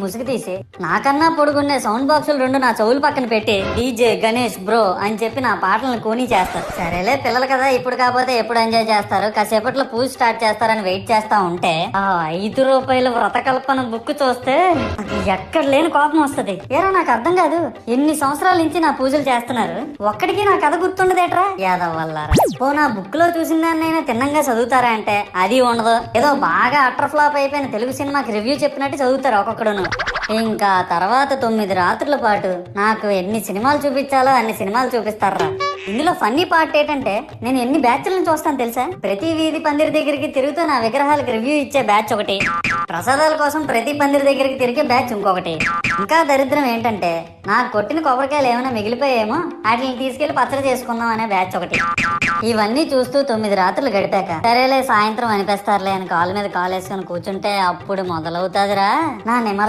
ముసుగు తీసి నాకన్నా పొడుగుండే సౌండ్ బాక్సులు 2 నా చెవులు పక్కన పెట్టి డీజే గణేష్ బ్రో అని చెప్పి నా పాటలను కూనీ చేస్తారు. సరేలే పిల్లలు కదా, ఇప్పుడు కాకపోతే ఎప్పుడు ఎంజాయ్ చేస్తారు, కాసేపట్లో పూజ స్టార్ట్ చేస్తారని వెయిట్ చేస్తా ఉంటే ఆ 5 రూపాయల వ్రతకల్పన బుక్ చూస్తే ఎక్కడ లేని కోపం వస్తుంది. ఏరా నాకు అర్థం కాదు, ఎన్ని సంవత్సరాల నుంచి నా పూజలు చేస్తున్నారు, ఒక్కడికి నా కథ గుర్తుండదేట్రా యాదవ్ వల్లారా. ఓ నా బుక్ లో చూసిన దాన్నైనా తిన్నంగా చదువుతారా అంటే అది ఉండదు. ఏదో బాగా అటర్ ఫ్లాప్ అయిపోయిన తెలుగు సినిమాకి రివ్యూ చెప్పినట్టు చదువుతారు ఒక్కొక్కడును. ఇంకా తర్వాత 9 రాత్రుల పాటు నాకు ఎన్ని సినిమాలు చూపించాలో అన్ని సినిమాలు చూపిస్తారా. ఇందులో ఫన్నీ పార్ట్ ఏంటంటే నేను ఎన్ని బ్యాచ్లను చూస్తాను తెలుసా. ప్రతి వీధి పందిరి దగ్గరికి తిరుగుతూ నా విగ్రహాలకు రివ్యూ ఇచ్చే బ్యాచ్ ఒకటి, ప్రసాదాల కోసం ప్రతి పందిరి దగ్గరికి తిరిగే బ్యాచ్ ఇంకొకటి, ఇంకా దరిద్రం ఏంటంటే నాకు కొట్టిన కొబ్బరికాయలు ఏమైనా మిగిలిపోయేమో వాటిని తీసుకెళ్లి పచ్చడి చేసుకుందాం అనే బ్యాచ్ ఒకటి. ఇవన్నీ చూస్తూ 9 రాత్రులు గడిపాక సరేలే సాయంత్రం అనిపిస్తారులే అని కాలు మీద కాలు వేసుకొని కూర్చుంటే అప్పుడు మొదలవుతాదిరా నా నిమర్